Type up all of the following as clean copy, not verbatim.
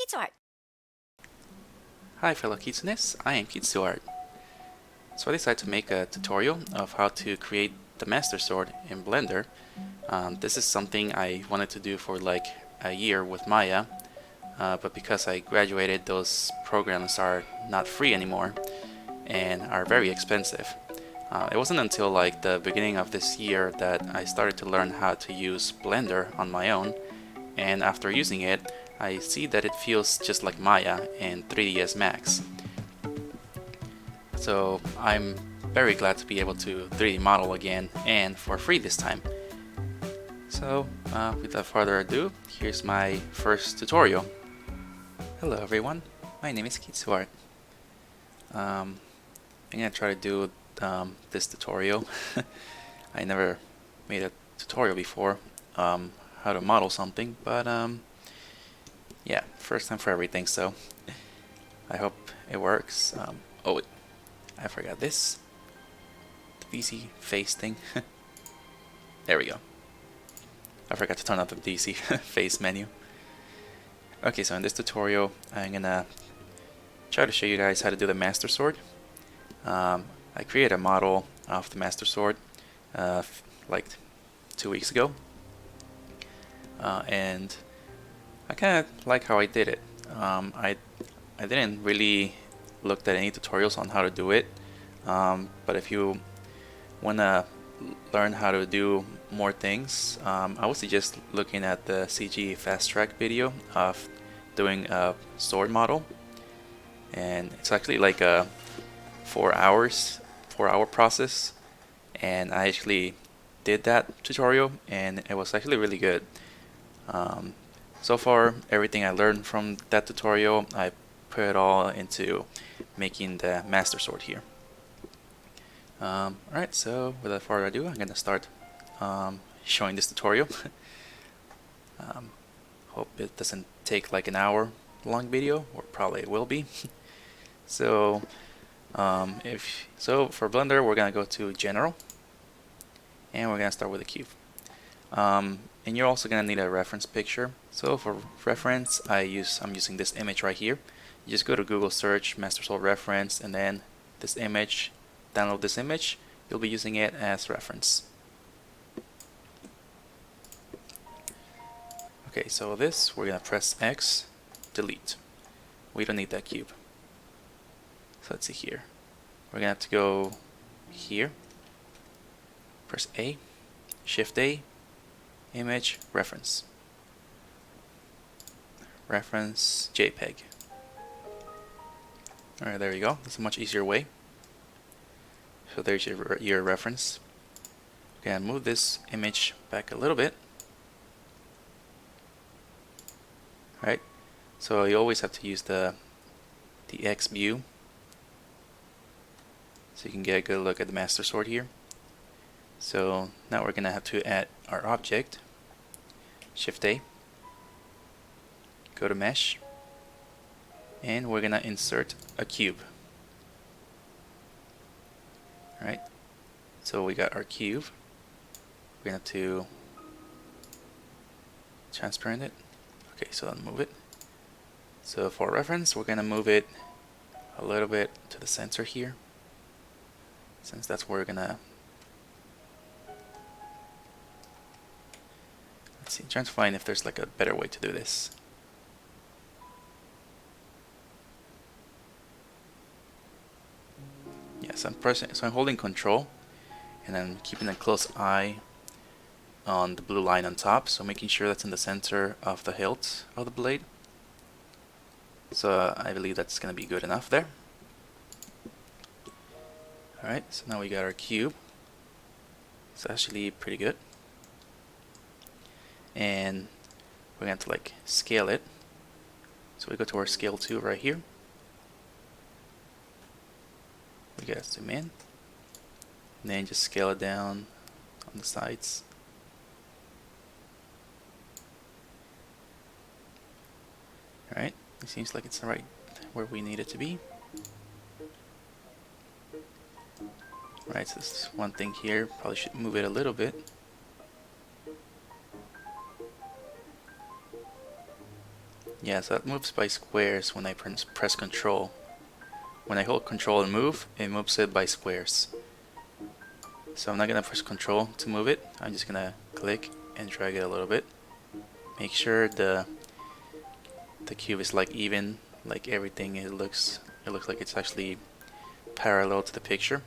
Kitsuart. Hi fellow Kitsunes, I am Kitsuart. So I decided to make a tutorial of how to create the Master Sword in Blender. This is something I wanted to do for like a year with Maya, but because I graduated, those programs are not free anymore and are very expensive. It wasn't until like the beginning of this year that I started to learn how to use Blender on my own, and after using it, I see that it feels just like Maya and 3ds Max. So I'm very glad to be able to 3D model again, and for free this time. So without further ado, here's my first tutorial. Hello everyone, my name is Kitsuart. I'm gonna try to do this tutorial. I never made a tutorial before, how to model something, but yeah, first time for everything, so I hope it works. Oh, I forgot this. The DC face thing. There we go. I forgot to turn on the DC face menu. Okay, so in this tutorial, I'm gonna try to show you guys how to do the Master Sword. I created a model of the Master Sword like 2 weeks ago, and I kind of like how I did it. I didn't really look at any tutorials on how to do it, but if you wanna learn how to do more things, I would suggest looking at the CGFasttrack video of doing a sword model, and it's actually like a 4 hour process, and I actually did that tutorial and it was actually really good. So far, everything I learned from that tutorial, I put it all into making the Master Sword here. Alright, so without further ado, I'm gonna start showing this tutorial. Hope it doesn't take like an hour long video, or probably it will be. So for Blender, we're gonna go to General, and we're gonna start with a cube. And you're also gonna need a reference picture. So for reference, I'm using this image right here. You just go to Google search Master Sword reference, and then this image, download this image. You'll be using it as reference. Okay, so this, we're gonna press X, delete. We don't need that cube. So let's see here. We're gonna have to go here, press A, Shift A, image, reference. Reference JPEG. Alright, there you go. That's a much easier way. So there's your reference. We're gonna move this image back a little bit. Alright, so you always have to use the X view, so you can get a good look at the Master Sword here. So now we're gonna have to add our object. Shift A, go to Mesh, and we're gonna insert a cube. Alright, so we got our cube. We're gonna have to transparent it. Okay, so then move it. So for reference, we're gonna move it a little bit to the center here, since that's where we're gonna, let's see, trying to find if there's like a better way to do this. Yes, I'm holding Control, and I'm keeping a close eye on the blue line on top, so making sure that's in the center of the hilt of the blade. So I believe that's gonna be good enough there. Alright, so now we got our cube. It's actually pretty good. And we're going to like scale it. So we go to our scale 2 right here. We gotta zoom in. And then just scale it down on the sides. Alright, it seems like it's right where we need it to be. Right, so this one thing here, probably should move it a little bit. Yeah, so it moves by squares when I press Control. When I hold Control and move, it moves it by squares. So I'm not gonna press Control to move it. I'm just gonna click and drag it a little bit. Make sure the cube is like even, like everything. It looks like it's actually parallel to the picture.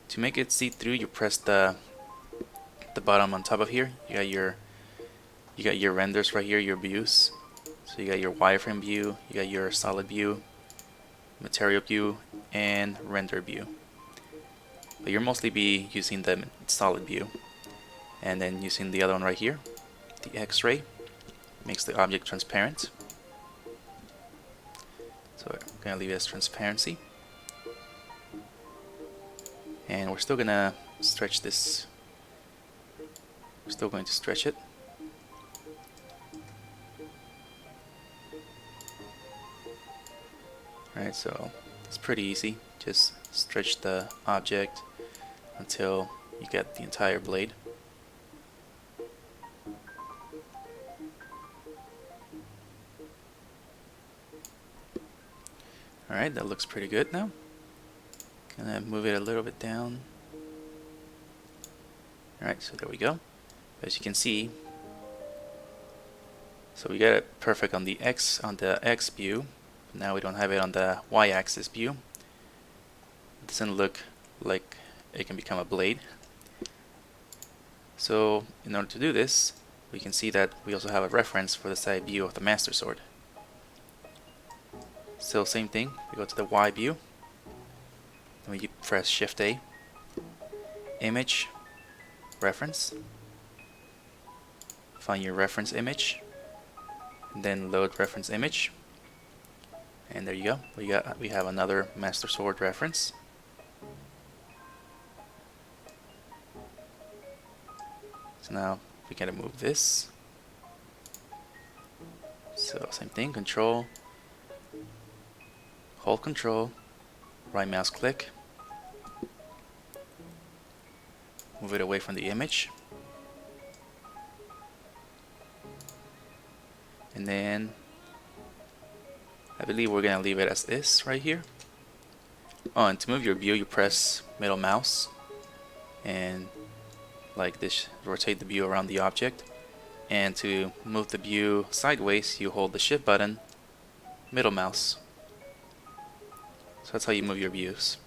To make it see through, you press the bottom on top of here. You got your renders right here, your views. So you got your wireframe view, you got your solid view, material view, and render view. But you'll mostly be using the solid view, and then using the other one right here, the X-ray, makes the object transparent. So I'm gonna leave it as transparency, and we're still gonna stretch this. We're still going to stretch it. Alright, so it's pretty easy. Just stretch the object until you get the entire blade. Alright, that looks pretty good now. Gonna move it a little bit down. Alright, so there we go. As you can see, so we got it perfect on the X view. Now we don't have it on the Y-axis view. It doesn't look like it can become a blade. So in order to do this, we can see that we also have a reference for the side view of the Master Sword. Still same thing, we go to the Y view, then we press Shift A, Image, Reference, find your reference image, and then load reference image. And there you go. We have another Master Sword reference. So now we gotta move this. So same thing, Control, hold Control, right mouse click, move it away from the image, and then I believe we're gonna leave it as this right here. Oh, and to move your view, you press middle mouse and like this, rotate the view around the object. And to move the view sideways, you hold the shift button, middle mouse. So that's how you move your views.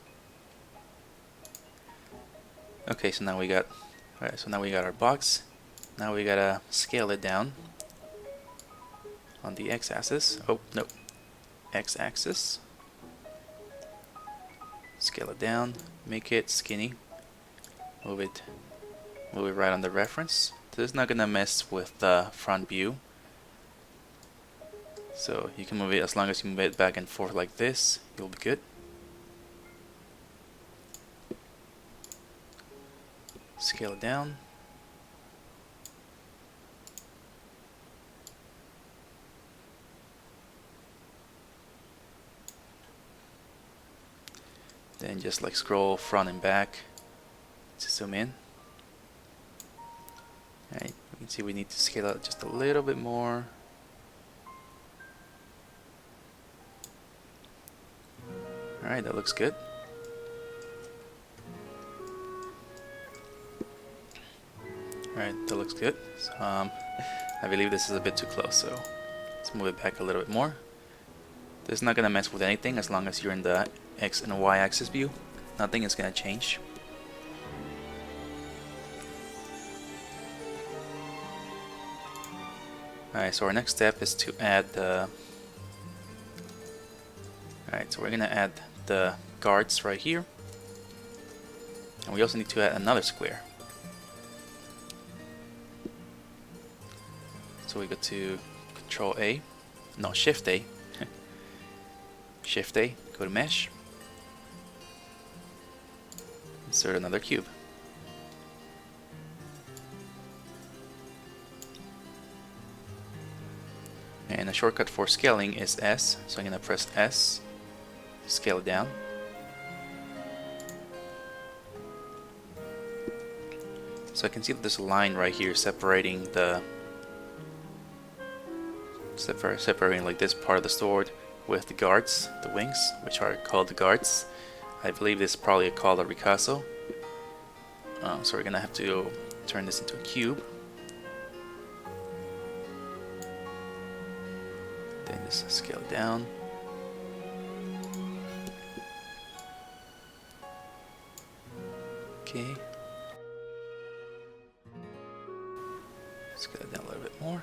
Okay, so now we got our box. Now we gotta scale it down on the x-axis. Oh no, x-axis. Scale it down, make it skinny. Move it right on the reference. This is not gonna mess with the front view. So you can move it, as long as you move it back and forth like this, you'll be good. Scale it down. Then just like scroll front and back to zoom in. Alright, you can see we need to scale out just a little bit more. Alright, that looks good. Alright, that looks good. So, I believe this is a bit too close, so let's move it back a little bit more. This is not going to mess with anything as long as you're in the X and Y axis view. Nothing is going to change. Alright, so our next step is to add the... Alright, so we're going to add the guards right here. And we also need to add another square. So we go to Control A, no, Shift A. Shift A, go to Mesh. Insert another cube. And a shortcut for scaling is S, so I'm going to press S, scale it down. So I can see that there's a line right here separating the separating like this part of the sword with the guards, the wings, which are called the guards. I believe this is probably called a ricasso. So we're gonna have to turn this into a cube. Then just scale it down. Okay. Scale it down a little bit more.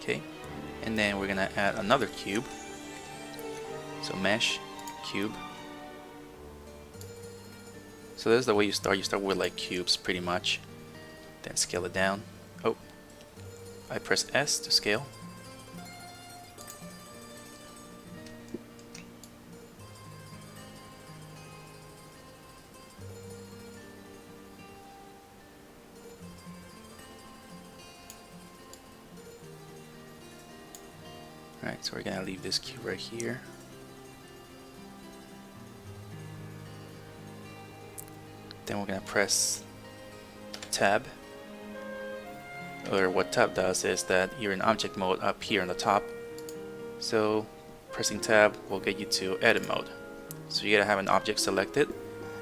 Okay, and then we're gonna add another cube. So mesh, cube. So this is the way you start. You start with like cubes pretty much. Then scale it down. Oh, I press S to scale. Alright, so we're gonna leave this cube right here. Then we're gonna press tab. Or what tab does is that you're in object mode up here on the top. So pressing tab will get you to edit mode. So you gotta have an object selected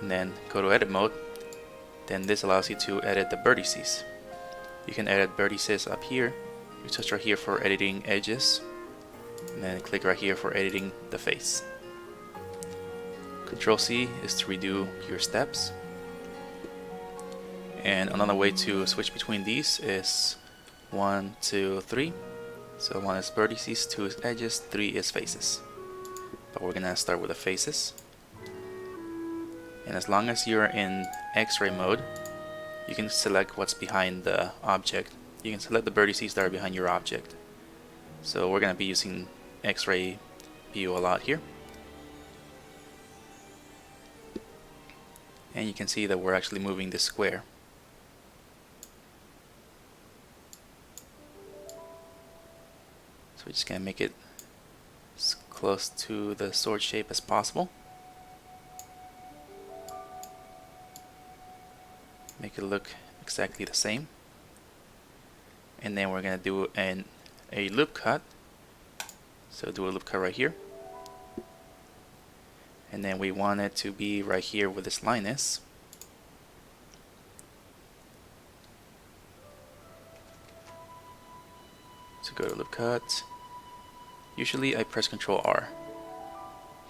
and then go to edit mode. Then this allows you to edit the vertices. You can edit vertices up here. You touch right here for editing edges. And then click right here for editing the face. Control C is to redo your steps. And another way to switch between these is 1, 2, 3. So 1 is vertices, 2 is edges, 3 is faces. But we're gonna start with the faces. And as long as you're in X-ray mode, you can select what's behind the object. You can select the vertices that are behind your object. So we're gonna be using X-ray view a lot here. And you can see that we're actually moving this square. So we're just gonna make it as close to the sword shape as possible. Make it look exactly the same. And then we're gonna do a loop cut. So do a loop cut right here. And then we want it to be right here where this line is. So go to loop cut. Usually I press Ctrl R.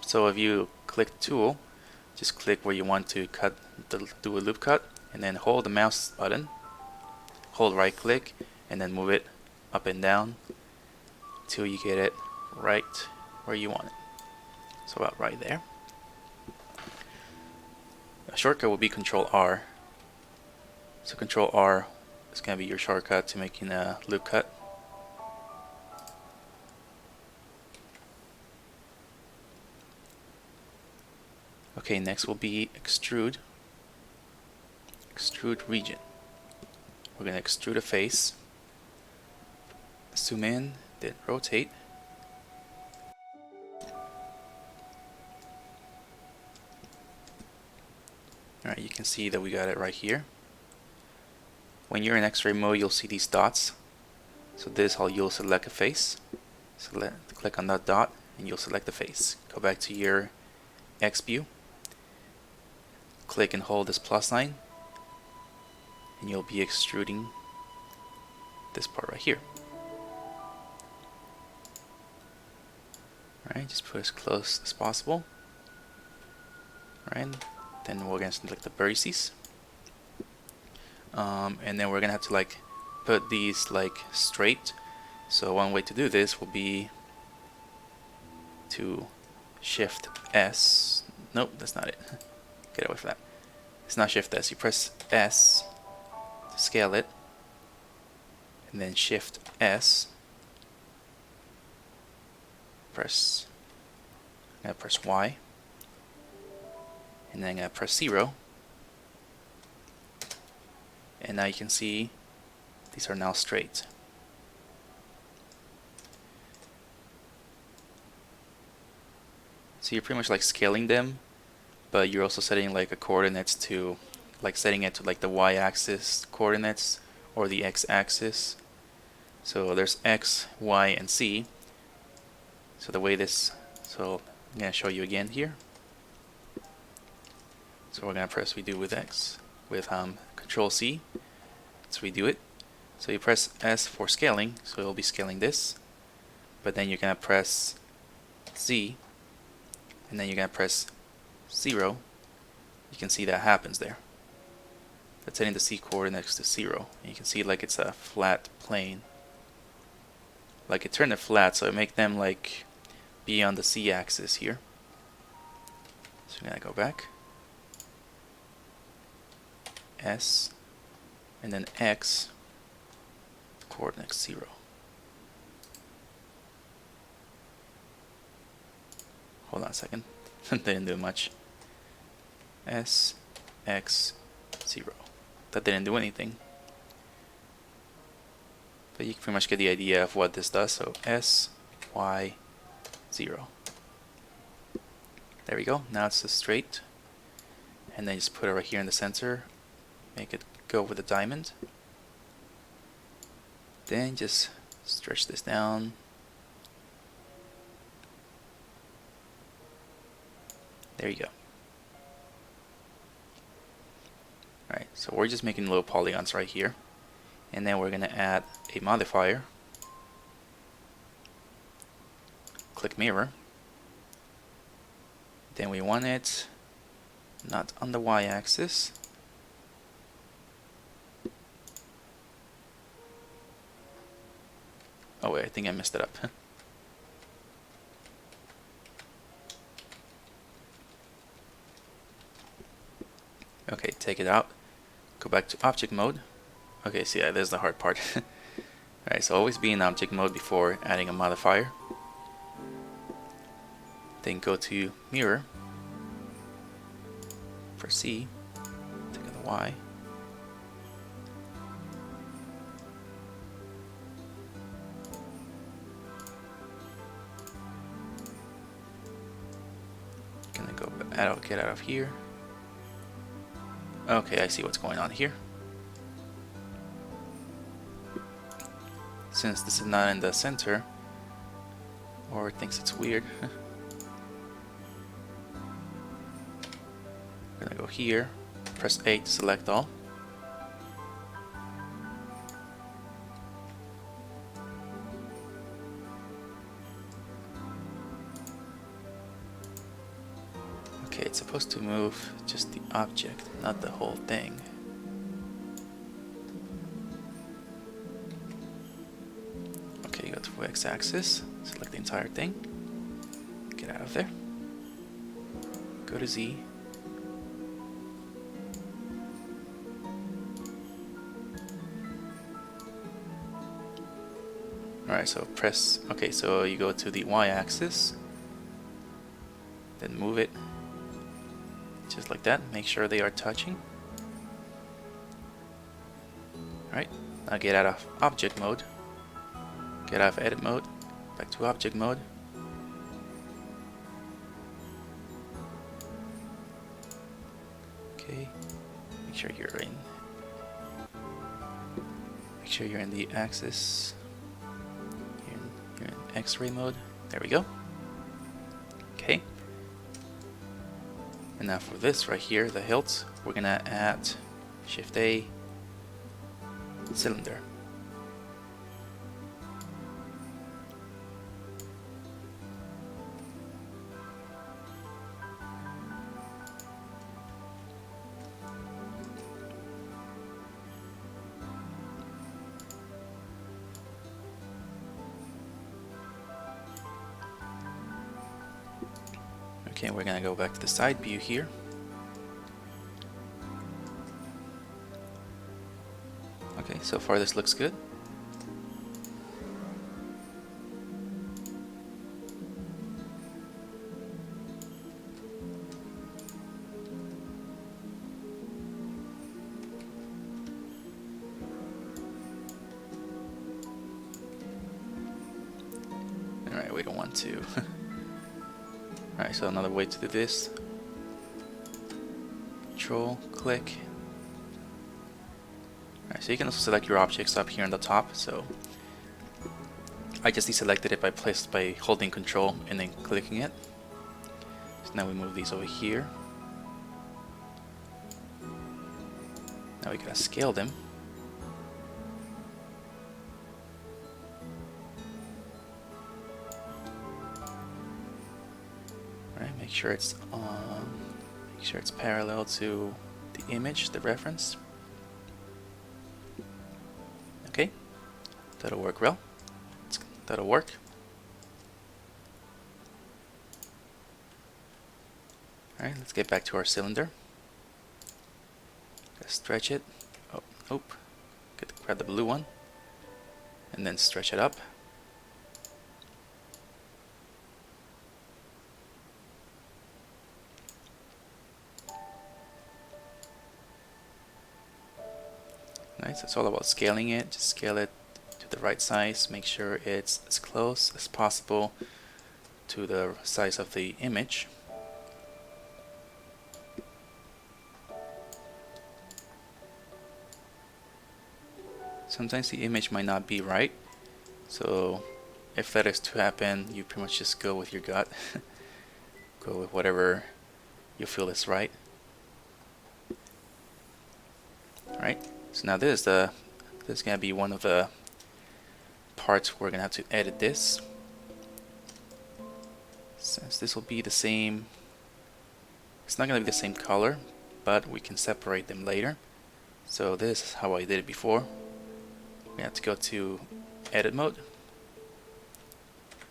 So if you click the tool, just click where you want to do a loop cut, and then hold the mouse button, hold right click, and then move it up and down till you get it right where you want it. So about right there. A shortcut will be Ctrl R. So Ctrl R is going to be your shortcut to making a loop cut. Okay, next will be extrude. Extrude region. We're going to extrude a face. Zoom in, then rotate. Alright, you can see that we got it right here. When you're in X-ray mode, you'll see these dots. So this is how you'll select a face. Click on that dot and you'll select the face. Go back to your X view. Click and hold this plus sign. And you'll be extruding this part right here. Alright, just put as close as possible. Alright, then we're going to select the vertices. And then we're going to have to like put these like straight. So one way to do this will be to Shift S. Nope, that's not it. Get away from that. It's not Shift S. You press S to scale it, and then Shift S. I'm gonna press Y, and then I'm gonna press 0. And now you can see these are now straight. So you're pretty much like scaling them, but you're also setting like a coordinates to, like setting it to like the y-axis coordinates or the x-axis. So there's x, y, and z. So the way this, so I'm gonna show you again here. So we're gonna press redo with x with Control C. Let's redo it. So you press S for scaling, so it'll be scaling this. But then you're gonna press Z, and then you're gonna press 0. You can see that happens there. That's setting the C coordinates to 0. And you can see like it's a flat plane. Like it turned it flat, so it make them like be on the C axis here. So we're gonna go back. S, and then X, coordinates 0. Hold on a second. Didn't do much. S, X, 0. That didn't do anything. But you can pretty much get the idea of what this does. So S, Y, 0. There we go. Now it's just straight. And then just put it right here in the center. Make it go with a diamond. Then just stretch this down. There you go. Alright, so we're just making little polygons right here. And then we're going to add a modifier. Click mirror. Then we want it not on the y-axis. Oh wait, I think I messed it up. Okay, take it out. Go back to object mode. Okay, so yeah, there's the hard part. Alright, so always be in object mode before adding a modifier. Then go to mirror. For C, take out the Y. Gonna go get out of here. Okay, I see what's going on here. Since this is not in the center, or it thinks it's weird, we're gonna go here, press A to select all. Okay, it's supposed to move just the object, not the whole thing. Okay, go to x-axis, select the entire thing, get out of there, go to Z, alright, so press, okay, so you go to the y-axis, then move it just like that, make sure they are touching. Alright, now get out of object mode, get out of edit mode, back to object mode. Okay, make sure you're in the axis. You're in X-ray mode. There we go. Okay. And now for this right here, the hilt, we're gonna add Shift A, cylinder. Okay, we're gonna go back to the side view here. Okay, so far this looks good. Alright, we don't want to Alright, so another way to do this. Control, click. Alright, so you can also select your objects up here on the top. So I just deselected it by holding Control and then clicking it. So now we move these over here. Now we gotta scale them. Alright, make sure it's parallel to the image, the reference. Okay, that'll work well. That'll work. Alright, let's get back to our cylinder. Let's stretch it. Oh, nope. Grab the blue one. And then stretch it up. Nice, it's all about scaling it. Just scale it to the right size. Make sure it's as close as possible to the size of the image. Sometimes the image might not be right, so if that is to happen, you pretty much just go with your gut. Go with whatever you feel is right. Alright, so now this is gonna be one of the parts we're gonna have to edit this. Since this will be the same, it's not gonna be the same color, but we can separate them later. So this is how I did it before. We have to go to edit mode,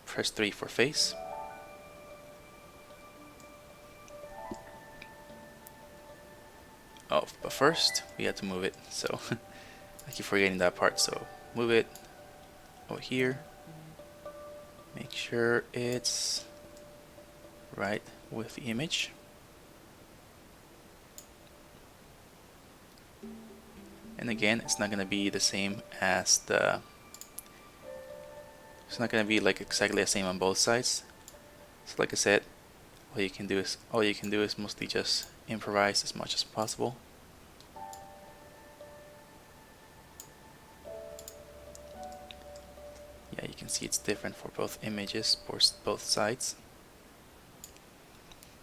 press 3 for face. Oh, but first we have to move it, so I keep forgetting that part. So move it over here, make sure it's right with the image. And again, it's not going to be the same as it's not going to be like exactly the same on both sides. So like I said, all you can do is mostly just improvise as much as possible. Yeah, you can see it's different for both images, for both sides.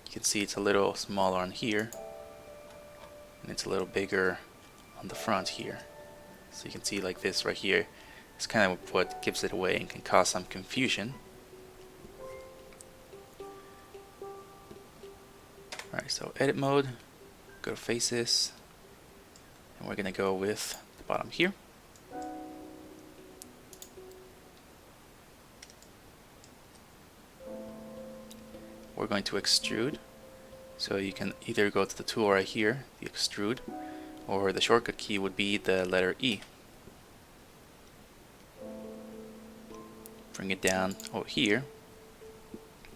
You can see it's a little smaller on here, and it's a little bigger on the front here. So you can see like this right here is kind of what gives it away and can cause some confusion. Alright, so edit mode, go to faces, and we're gonna go with the bottom here. We're going to extrude, so you can either go to the tool right here, the extrude, or the shortcut key would be the letter E. Bring it down over here.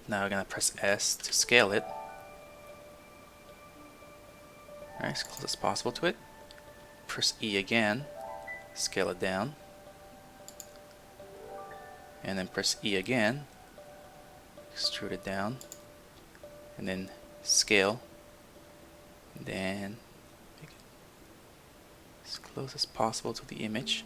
Now we're going to press S to scale it. Alright, as close as possible to it. Press E again, scale it down. And then press E again, extrude it down. And then scale. And then make it as close as possible to the image.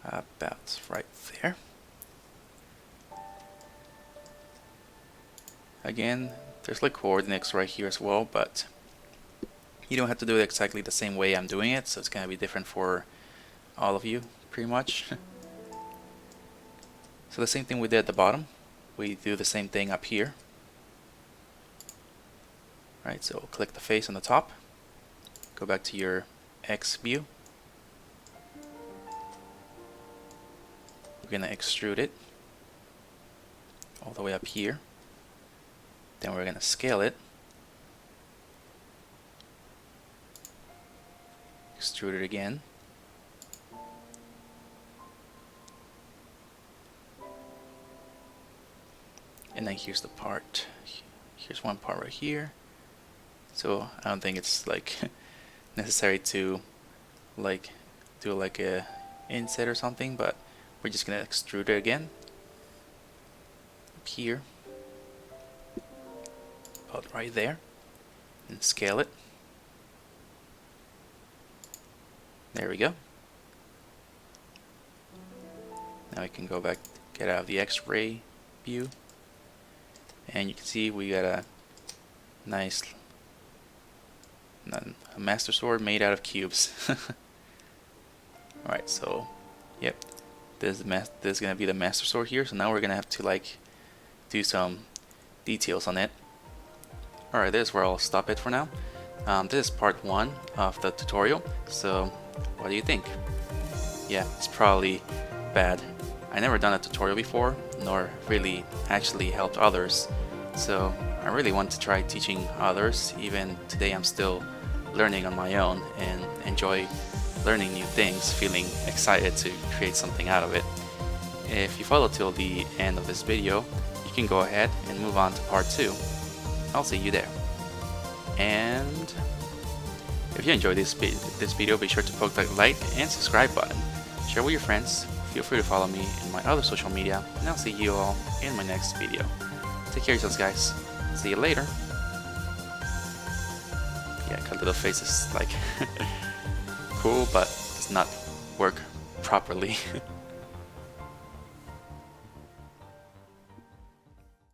About right there. Again, there's like coordinates right here as well, but you don't have to do it exactly the same way I'm doing it, so it's gonna be different for all of you, pretty much. So the same thing we did at the bottom, we do the same thing up here. Right, so click the face on the top, go back to your X view. We're gonna extrude it all the way up here. Then we're gonna scale it. Extrude it again. And then here's the part. Here's one part right here. So I don't think it's like necessary to like do like a inset or something, but we're just gonna extrude it again up here, about right there, and scale it. There we go. Now we can go back, get out of the X-ray view, and you can see we got a nice a master sword made out of cubes. Alright, so yep, this is gonna be the master sword here. So now we're gonna have to like do some details on it. Alright, this is where I'll stop it for now. This is part 1 of the tutorial. So what do you think? Yeah, it's probably bad. I never done a tutorial before, nor really actually helped others. So I really want to try teaching others. Even today I'm still learning on my own and enjoy learning new things, feeling excited to create something out of it. If you follow till the end of this video, you can go ahead and move on to part 2. I'll see you there. And if you enjoyed this video, be sure to poke that like and subscribe button. Share with your friends. Feel free to follow me in my other social media, and I'll see you all in my next video. Take care of yourselves, guys. See you later. Yeah, cut little faces like cool, but does not work properly.